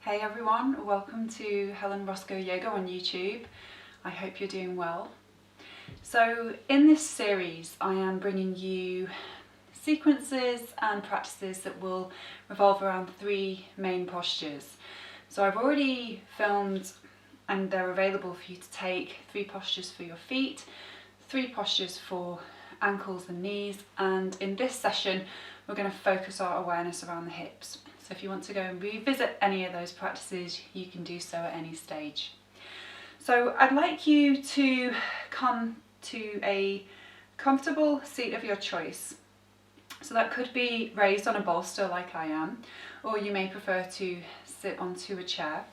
Hey everyone, welcome to Helen Roscoe Yoga on YouTube. I hope you're doing well. So in this series I am bringing you sequences and practices that will revolve around three main postures. So I've already filmed and they're available for you to take 3 postures for your feet, 3 postures for ankles and knees, and in this session we're going to focus our awareness around the hips. So if you want to go and revisit any of those practices, you can do so at any stage. So I'd like you to come to a comfortable seat of your choice. So that could be raised on a bolster like I am, or you may prefer to sit onto a chair.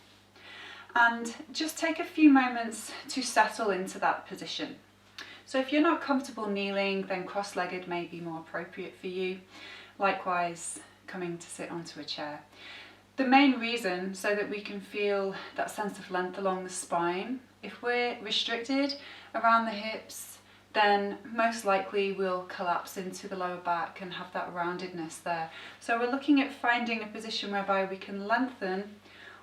And just take a few moments to settle into that position. So if you're not comfortable kneeling, then cross-legged may be more appropriate for you. Likewise, coming to sit onto a chair. The main reason so that we can feel that sense of length along the spine. If we're restricted around the hips, then most likely we'll collapse into the lower back and have that roundedness there. So we're looking at finding a position whereby we can lengthen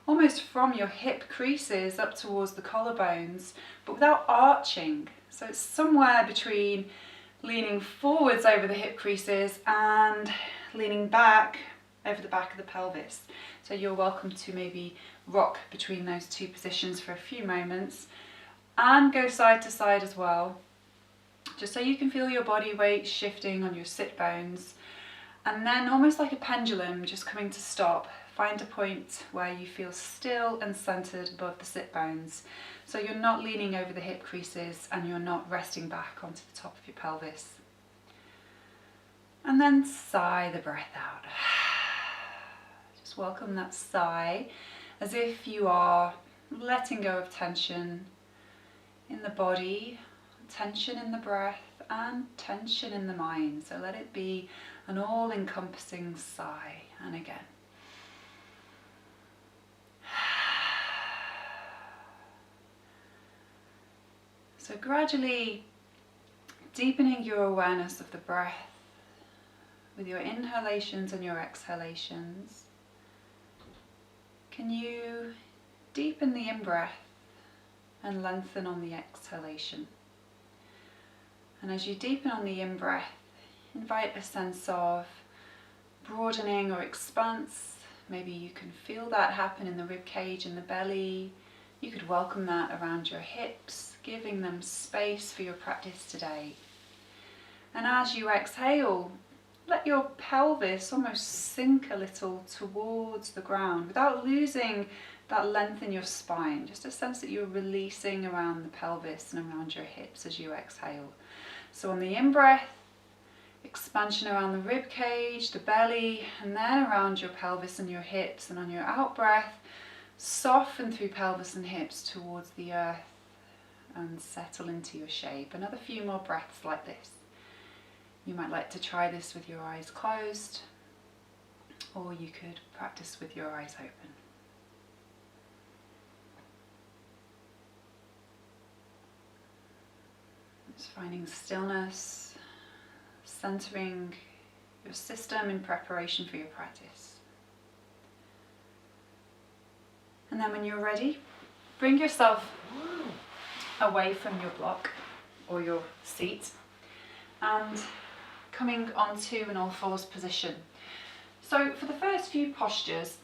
almost from your hip creases up towards the collarbones, but without arching. So it's somewhere between leaning forwards over the hip creases and leaning back over the back of the pelvis. So you're welcome to maybe rock between those two positions for a few moments and go side to side as well, just so you can feel your body weight shifting on your sit bones, and then almost like a pendulum just coming to stop. Find a point where you feel still and centered above the sit bones, so you're not leaning over the hip creases and you're not resting back onto the top of your pelvis. And then sigh the breath out. Just welcome that sigh as if you are letting go of tension in the body, tension in the breath, and tension in the mind. So let it be an all-encompassing sigh. And again. So gradually deepening your awareness of the breath with your inhalations and your exhalations. Can you deepen the in-breath and lengthen on the exhalation? And as you deepen on the in-breath, invite a sense of broadening or expanse. Maybe you can feel that happen in the rib cage and the belly. You could welcome that around your hips, giving them space for your practice today. And as you exhale, let your pelvis almost sink a little towards the ground without losing that length in your spine. Just a sense that you're releasing around the pelvis and around your hips as you exhale. So on the in-breath, expansion around the rib cage, the belly, and then around your pelvis and your hips. And on your out-breath, soften through pelvis and hips towards the earth and settle into your shape. Another few more breaths like this. You might like to try this with your eyes closed, or you could practice with your eyes open. Just finding stillness, centering your system in preparation for your practice. And then when you're ready, bring yourself away from your block or your seat and coming onto an all-fours position. So for the first few postures,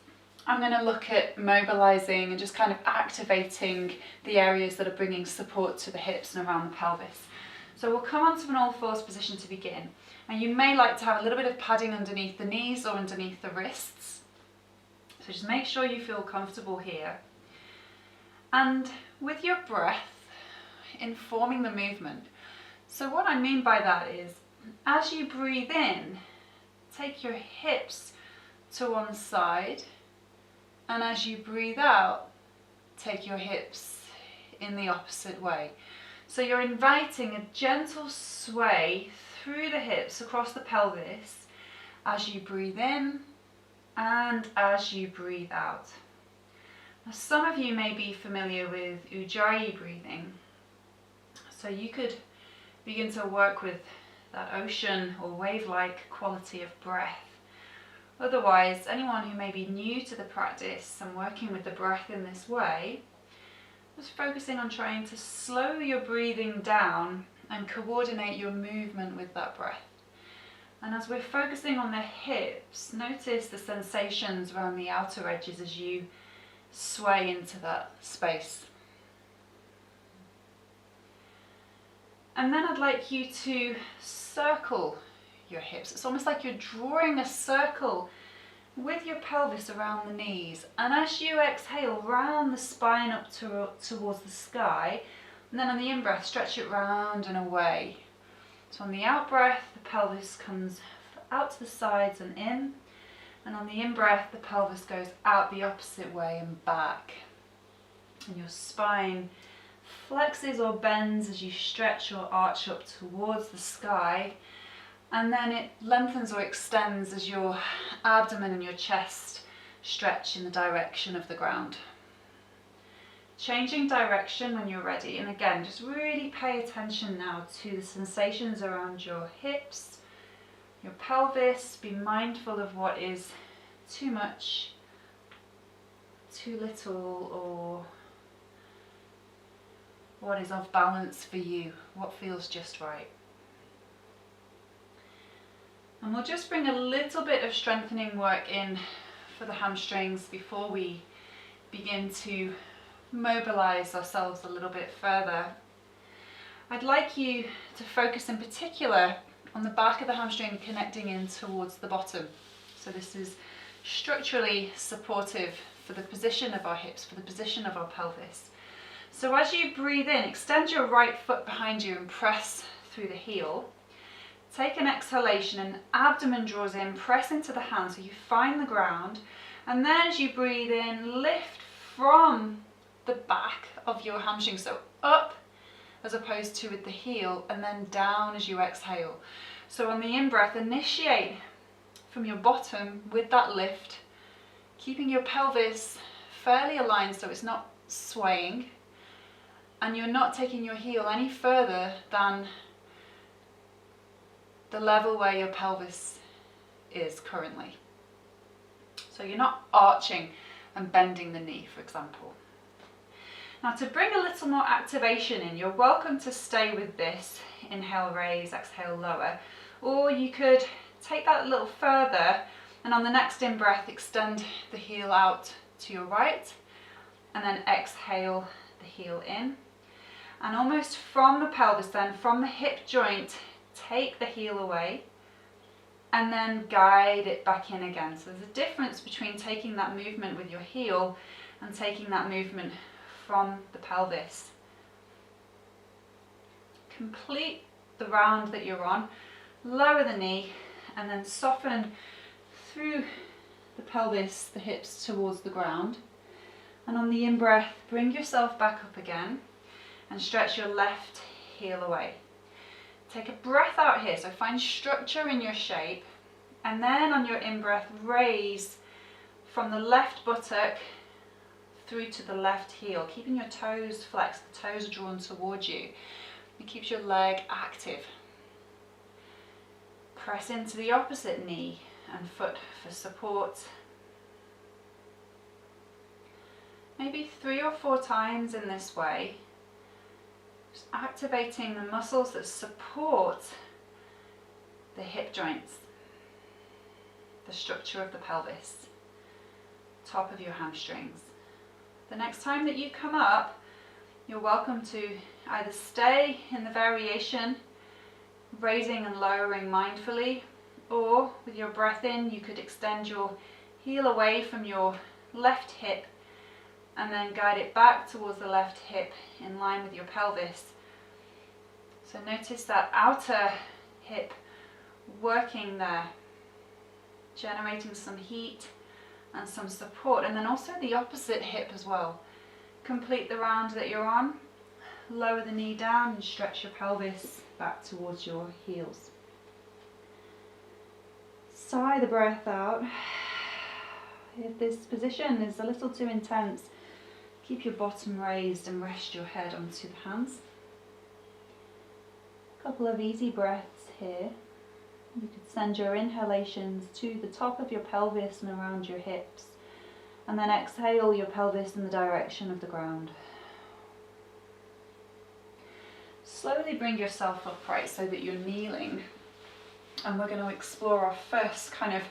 I'm going to look at mobilising and just kind of activating the areas that are bringing support to the hips and around the pelvis. So we'll come onto an all-fours position to begin. And you may like to have a little bit of padding underneath the knees or underneath the wrists. So just make sure you feel comfortable here. And with your breath, informing the movement. So what I mean by that is, as you breathe in, take your hips to one side, and as you breathe out, take your hips in the opposite way. So you're inviting a gentle sway through the hips across the pelvis as you breathe in and as you breathe out. Now, some of you may be familiar with Ujjayi breathing, so you could begin to work with that ocean or wave-like quality of breath Otherwise, anyone who may be new to the practice and working with the breath in this way, just focusing on trying to slow your breathing down and coordinate your movement with that breath. And as we're focusing on the hips, notice the sensations around the outer edges as you sway into that space. And then I'd like you to circle your hips. It's almost like you're drawing a circle with your pelvis around the knees. And as you exhale, round the spine up towards the sky. And then on the in-breath, stretch it round and away. So on the out-breath, the pelvis comes out to the sides and in. And on the in-breath, the pelvis goes out the opposite way and back. And your spine flexes or bends as you stretch or arch up towards the sky, and then it lengthens or extends as your abdomen and your chest stretch in the direction of the ground. Changing direction when you're ready, and again, just really pay attention now to the sensations around your hips, your pelvis. Be mindful of what is too much, too little, or what is off balance for you, what feels just right. And we'll just bring a little bit of strengthening work in for the hamstrings before we begin to mobilise ourselves a little bit further. I'd like you to focus in particular on the back of the hamstring connecting in towards the bottom. So this is structurally supportive for the position of our hips, for the position of our pelvis. So as you breathe in, extend your right foot behind you and press through the heel. Take an exhalation and abdomen draws in, press into the hands so you find the ground. And then as you breathe in, lift from the back of your hamstring, so up as opposed to with the heel, and then down as you exhale. So on the in-breath, initiate from your bottom with that lift, keeping your pelvis fairly aligned so it's not swaying. And you're not taking your heel any further than the level where your pelvis is currently. So you're not arching and bending the knee, for example. Now to bring a little more activation in, you're welcome to stay with this. Inhale, raise, exhale, lower. Or you could take that a little further and on the next in-breath, extend the heel out to your right and then exhale the heel in. And almost from the pelvis then, from the hip joint, take the heel away and then guide it back in again. So there's a difference between taking that movement with your heel and taking that movement from the pelvis. Complete the round that you're on, lower the knee and then soften through the pelvis, the hips towards the ground. And on the in-breath, bring yourself back up again and stretch your left heel away. Take a breath out here, so find structure in your shape, and then on your in-breath, raise from the left buttock through to the left heel, keeping your toes flexed, the toes are drawn towards you. It keeps your leg active. Press into the opposite knee and foot for support. Maybe 3 or 4 times in this way. Just activating the muscles that support the hip joints, the structure of the pelvis, top of your hamstrings. The next time that you come up, you're welcome to either stay in the variation, raising and lowering mindfully, or with your breath in, you could extend your heel away from your left hip and then guide it back towards the left hip in line with your pelvis. So notice that outer hip working there, generating some heat and some support, and then also the opposite hip as well. Complete the round that you're on, lower the knee down and stretch your pelvis back towards your heels. Sigh the breath out. If this position is a little too intense, keep your bottom raised and rest your head onto the hands. A couple of easy breaths here. You could send your inhalations to the top of your pelvis and around your hips, and then exhale your pelvis in the direction of the ground. Slowly bring yourself upright so that you're kneeling, and we're going to explore our first kind of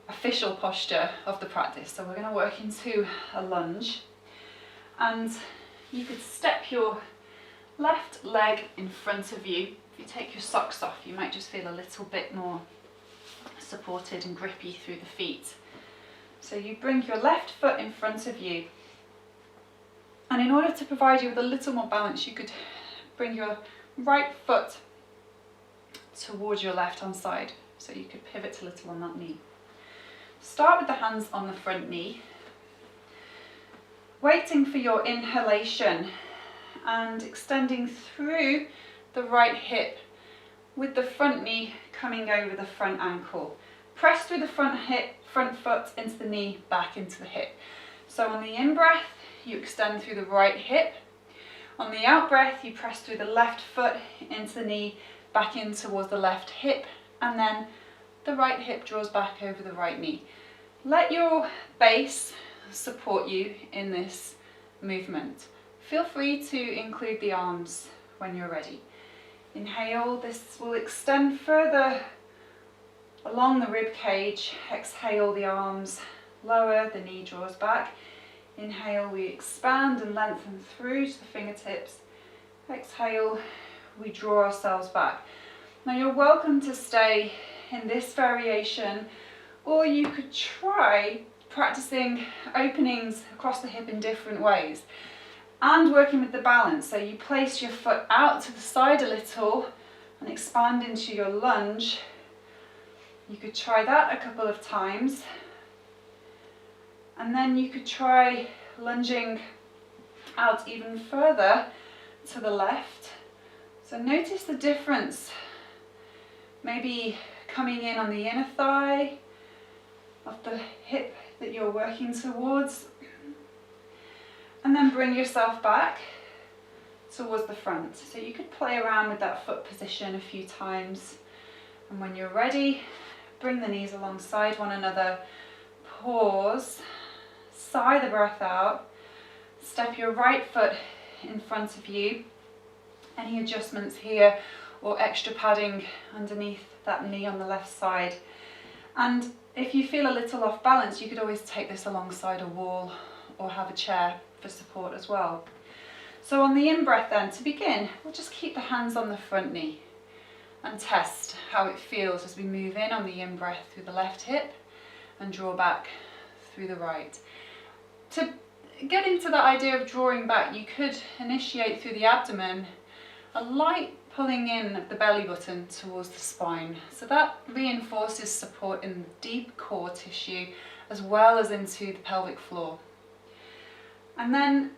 official posture of the practice. So we're going to work into a lunge, and you could step your left leg in front of you. If you take your socks off, you might just feel a little bit more supported and grippy through the feet. So you bring your left foot in front of you, and in order to provide you with a little more balance, you could bring your right foot towards your left hand side, so you could pivot a little on that knee. Start with the hands on the front knee, waiting for your inhalation and extending through the right hip with the front knee coming over the front ankle. Press through the front foot into the knee, back into the hip. So on the in-breath, you extend through the right hip. On the out-breath, you press through the left foot into the knee, back in towards the left hip, and then the right hip draws back over the right knee. Let your base support you in this movement. Feel free to include the arms when you're ready. Inhale, this will extend further along the rib cage. Exhale, the arms lower, the knee draws back. Inhale, we expand and lengthen through to the fingertips. Exhale, we draw ourselves back. Now you're welcome to stay in this variation, or you could try practicing openings across the hip in different ways and working with the balance. So you place your foot out to the side a little and expand into your lunge. You could try that a couple of times, and then you could try lunging out even further to the left. So notice the difference, maybe coming in on the inner thigh of the hip that you're working towards, and then bring yourself back towards the front. So you could play around with that foot position a few times, and when you're ready, bring the knees alongside one another, pause, sigh the breath out, step your right foot in front of you. Any adjustments here or extra padding underneath that knee on the left side. And if you feel a little off balance, you could always take this alongside a wall or have a chair for support as well. So on the in-breath then, to begin, we'll just keep the hands on the front knee and test how it feels as we move in on the in-breath through the left hip and draw back through the right. To get into that idea of drawing back, you could initiate through the abdomen, a light pulling in of the belly button towards the spine. So that reinforces support in the deep core tissue as well as into the pelvic floor. And then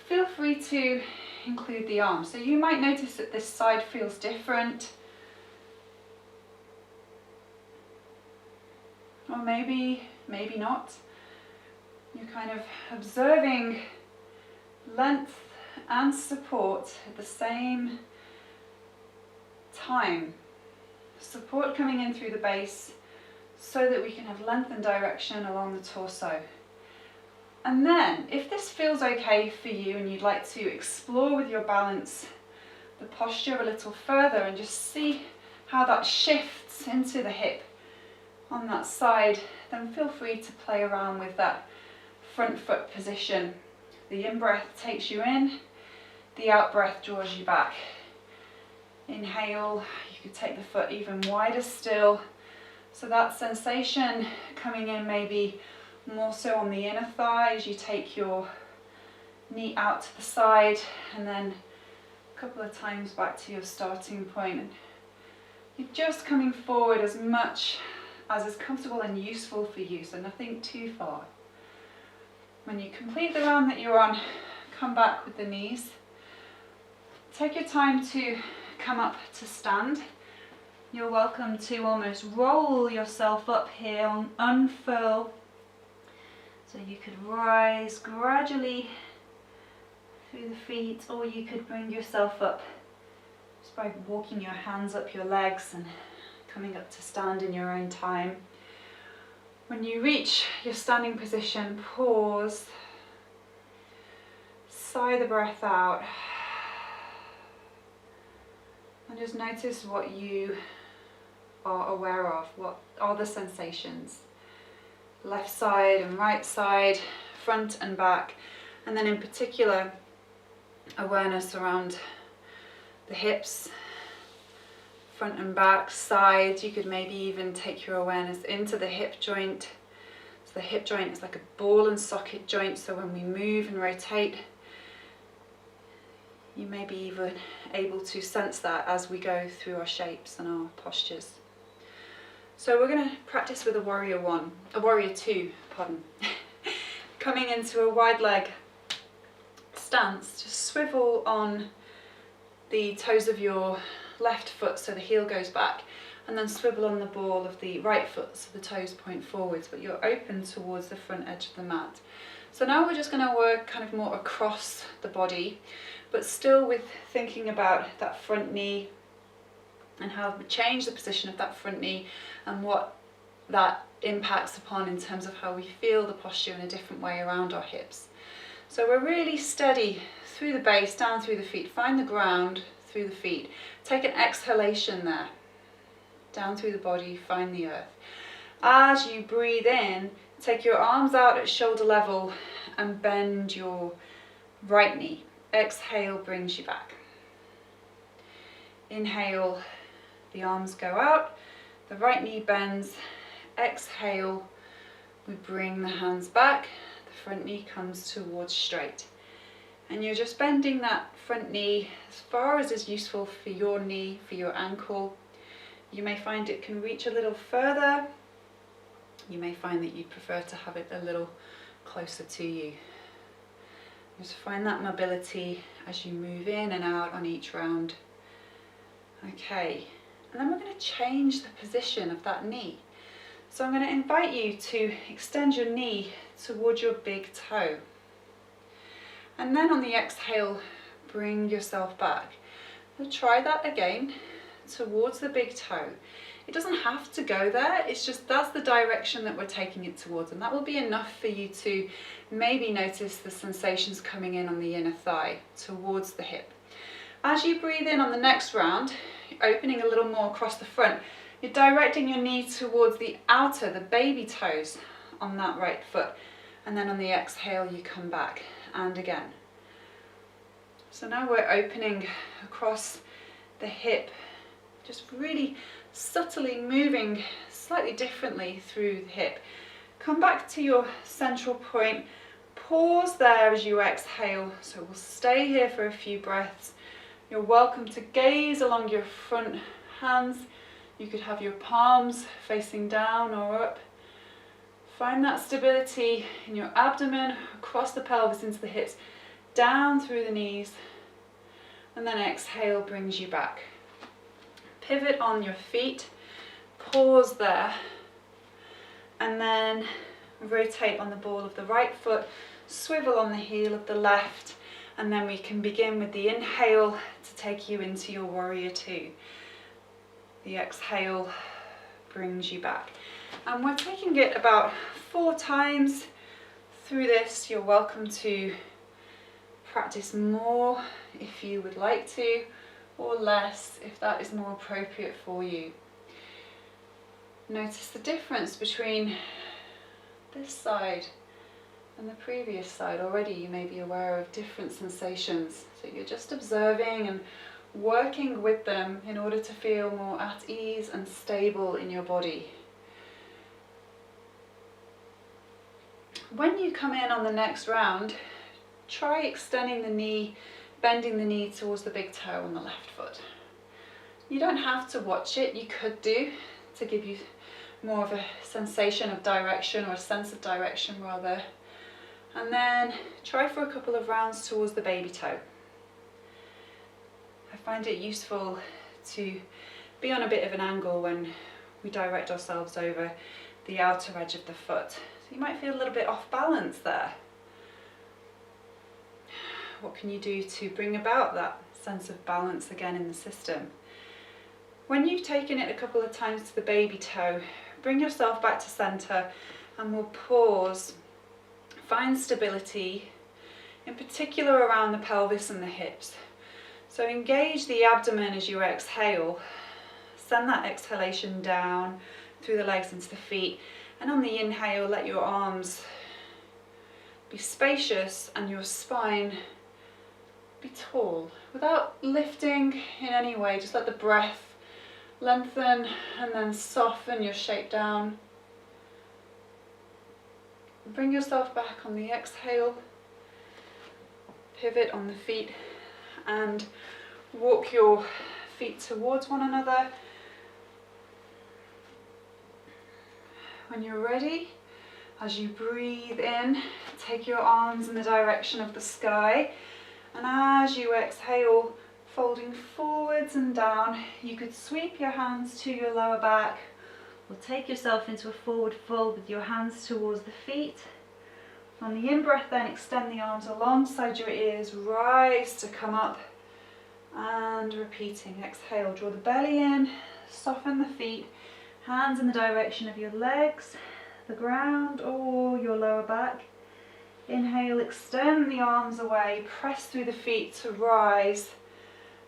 feel free to include the arms. So you might notice that this side feels different, or maybe not. You're kind of observing length and support at the same time. Support coming in through the base so that we can have length and direction along the torso. And then, if this feels okay for you and you'd like to explore with your balance the posture a little further and just see how that shifts into the hip on that side, then feel free to play around with that front foot position. The in-breath takes you in, the out-breath draws you back. Inhale, you could take the foot even wider still. So that sensation coming in maybe more so on the inner thigh as you take your knee out to the side, and then a couple of times back to your starting point. And you're just coming forward as much as is comfortable and useful for you, so nothing too far. When you complete the round that you're on, come back with the knees. Take your time to come up to stand. You're welcome to almost roll yourself up here and unfurl. So you could rise gradually through the feet, or you could bring yourself up just by walking your hands up your legs and coming up to stand in your own time. When you reach your standing position, pause, sigh the breath out, and just notice what you are aware of. What are the sensations? Left side and right side, front and back, and then in particular awareness around the hips, front and back, sides. You could maybe even take your awareness into the hip joint. So the hip joint is like a ball and socket joint, so when we move and rotate, you may be even able to sense that as we go through our shapes and our postures. So we're going to practice with a warrior two, pardon. Coming into a wide leg stance, just swivel on the toes of your left foot so the heel goes back, and then swivel on the ball of the right foot so the toes point forwards, but you're open towards the front edge of the mat. So now we're just going to work kind of more across the body, but still with thinking about that front knee and how we change the position of that front knee and what that impacts upon in terms of how we feel the posture in a different way around our hips. So we're really steady through the base, down through the feet, find the ground through the feet. Take an exhalation there, down through the body, find the earth. As you breathe in, take your arms out at shoulder level and bend your right knee. Exhale brings you back. Inhale, the arms go out, the right knee bends. Exhale, we bring the hands back, the front knee comes towards straight. And you're just bending that front knee as far as is useful for your knee, for your ankle. You may find it can reach a little further. You may find that you'd prefer to have it a little closer to you. Just find that mobility as you move in and out on each round. Okay, and then we're going to change the position of that knee. So I'm going to invite you to extend your knee towards your big toe. And then on the exhale, bring yourself back. So try that again towards the big toe. It doesn't have to go there, it's just that's the direction that we're taking it towards, and that will be enough for you to maybe notice the sensations coming in on the inner thigh towards the hip. As you breathe in on the next round, you're opening a little more across the front. You're directing your knee towards the outer, the baby toes on that right foot, and then on the exhale you come back, and again. So now we're opening across the hip, just really subtly moving slightly differently through the hip. Come back to your central point, pause there as you exhale, so we'll stay here for a few breaths. You're welcome to gaze along your front hands. You could have your palms facing down or up. Find that stability in your abdomen, across the pelvis into the hips, down through the knees, and then exhale brings you back. Pivot on your feet, pause there, and then rotate on the ball of the right foot, swivel on the heel of the left, and then we can begin with the inhale to take you into your warrior two. The exhale brings you back. And we're taking it about 4 times through this. You're welcome to practice more if you would like to, or less if that is more appropriate for you. Notice the difference between this side and the previous side. Already you may be aware of different sensations, so you're just observing and working with them in order to feel more at ease and stable in your body. When you come in on the next round, try extending the knee, bending the knee towards the big toe on the left foot. You don't have to watch it, you could do, to give you more of a sensation of direction, or a sense of direction rather. And then try for a couple of rounds towards the baby toe. I find it useful to be on a bit of an angle when we direct ourselves over the outer edge of the foot. So you might feel a little bit off balance there. What can you do to bring about that sense of balance again in the system? When you've taken it a couple of times to the baby toe, bring yourself back to centre and we'll pause. Find stability, in particular around the pelvis and the hips. So engage the abdomen as you exhale. Send that exhalation down through the legs into the feet. And on the inhale, let your arms be spacious and your spine be tall. Without lifting in any way, just let the breath lengthen and then soften your shape down. Bring yourself back on the exhale. Pivot on the feet and walk your feet towards one another. When you're ready, as you breathe in, take your arms in the direction of the sky, and as you exhale, folding forwards and down, you could sweep your hands to your lower back or take yourself into a forward fold with your hands towards the feet. On the in-breath then, extend the arms alongside your ears, rise to come up, and repeating, exhale, draw the belly in, soften the feet, hands in the direction of your legs, the ground or your lower back. Inhale, extend the arms away, press through the feet to rise,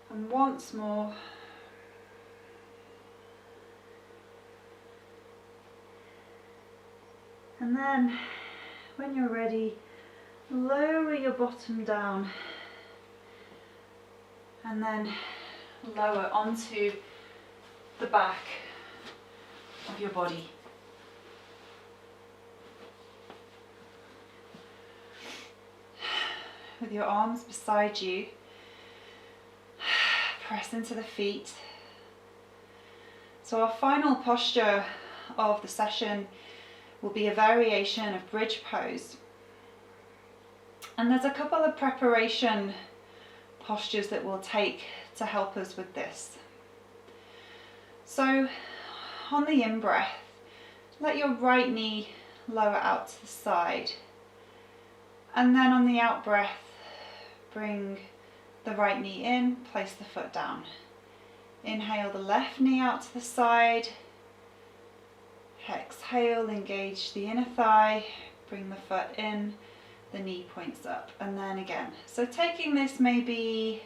and once more. And then, when you're ready, lower your bottom down and then lower onto the back of your body. With your arms beside you, press into the feet. So our final posture of the session will be a variation of bridge pose. And there's a couple of preparation postures that we'll take to help us with this. So on the in-breath, let your right knee lower out to the side. And then on the out-breath, bring the right knee in, place the foot down. Inhale the left knee out to the side. Exhale, engage the inner thigh, bring the foot in, the knee points up, and then again. So taking this maybe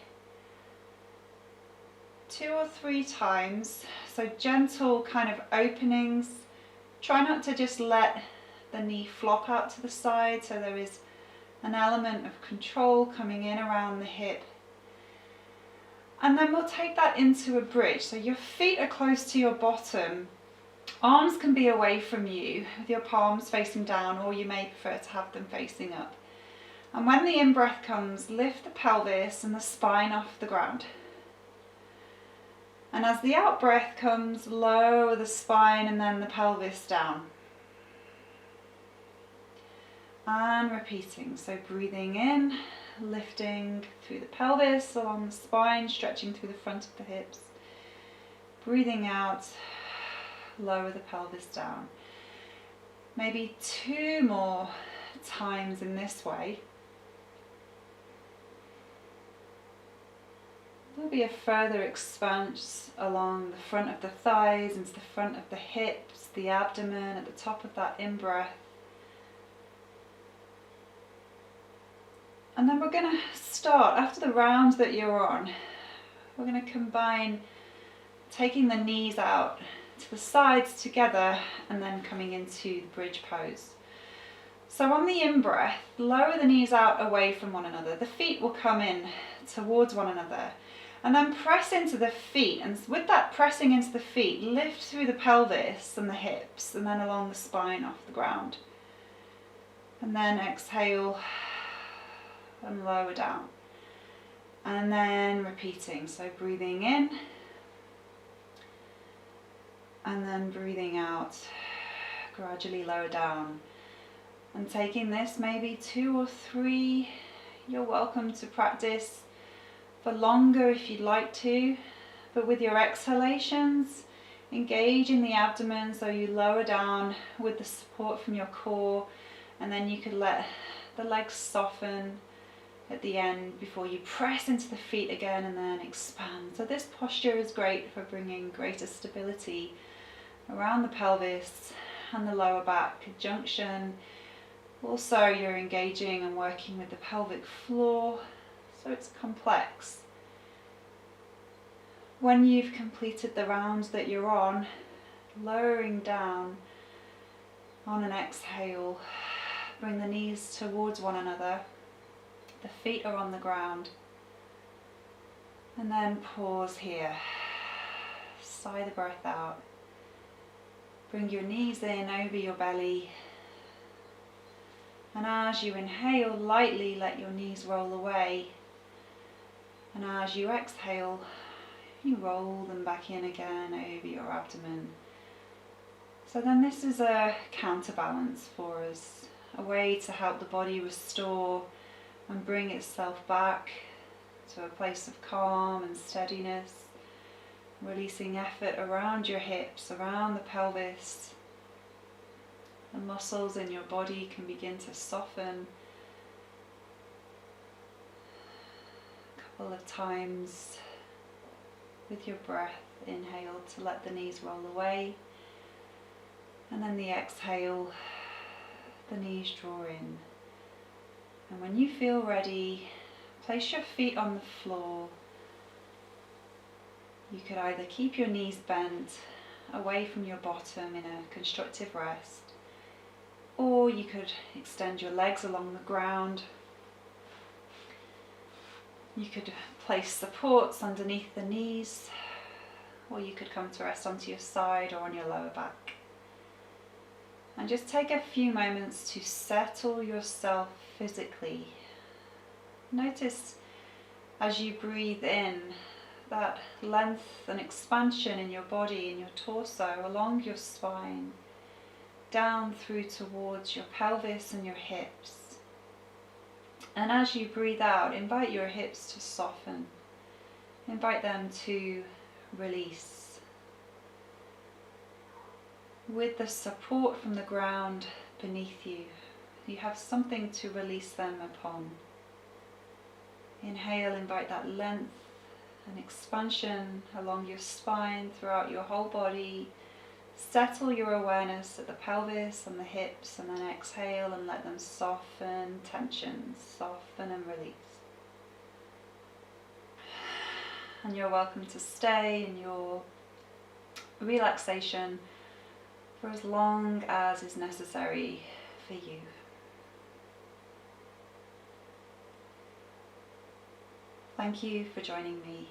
2 or 3 times, so gentle kind of openings. Try not to just let the knee flop out to the side, so there is an element of control coming in around the hip. And then we'll take that into a bridge. So your feet are close to your bottom. Arms can be away from you with your palms facing down, or you may prefer to have them facing up. And when the in-breath comes, lift the pelvis and the spine off the ground. And as the out-breath comes, lower the spine and then the pelvis down. And repeating, so breathing in, lifting through the pelvis, along the spine, stretching through the front of the hips. Breathing out, lower the pelvis down. Maybe 2 more times in this way. There'll be a further expanse along the front of the thighs, into the front of the hips, the abdomen at the top of that in-breath. And then we're going to start, after the round that you're on, we're going to combine taking the knees out to the sides together and then coming into the bridge pose. So on the in-breath, lower the knees out away from one another. The feet will come in towards one another. And then press into the feet, and with that pressing into the feet, lift through the pelvis and the hips, and then along the spine off the ground. And then exhale and lower down. And then repeating, so breathing in, and then breathing out, gradually lower down. And taking this maybe 2 or 3, you're welcome to practice for longer if you'd like to, but with your exhalations, engage in the abdomen so you lower down with the support from your core, and then you could let the legs soften at the end before you press into the feet again and then expand. So this posture is great for bringing greater stability around the pelvis and the lower back junction. Also, you're engaging and working with the pelvic floor, so it's complex. When you've completed the round that you're on, lowering down on an exhale, bring the knees towards one another, the feet are on the ground, and then pause here, sigh the breath out, bring your knees in over your belly, and as you inhale, lightly let your knees roll away, and as you exhale, you roll them back in again over your abdomen. So then this is a counterbalance for us, a way to help the body restore and bring itself back to a place of calm and steadiness, releasing effort around your hips, around the pelvis. The muscles in your body can begin to soften. A couple of times with your breath, inhale to let the knees roll away, and then the exhale, the knees draw in. And when you feel ready, place your feet on the floor. You could either keep your knees bent away from your bottom in a constructive rest, or you could extend your legs along the ground. You could place supports underneath the knees, or you could come to rest onto your side or on your lower back. And just take a few moments to settle yourself physically. Notice as you breathe in that length and expansion in your body, in your torso, along your spine, down through towards your pelvis and your hips. And as you breathe out, invite your hips to soften. Invite them to release. With the support from the ground beneath you, you have something to release them upon. Inhale, invite that length and expansion along your spine, throughout your whole body. Settle your awareness at the pelvis and the hips, and then exhale and let them soften, tension, soften and release. And you're welcome to stay in your relaxation for as long as is necessary for you. Thank you for joining me.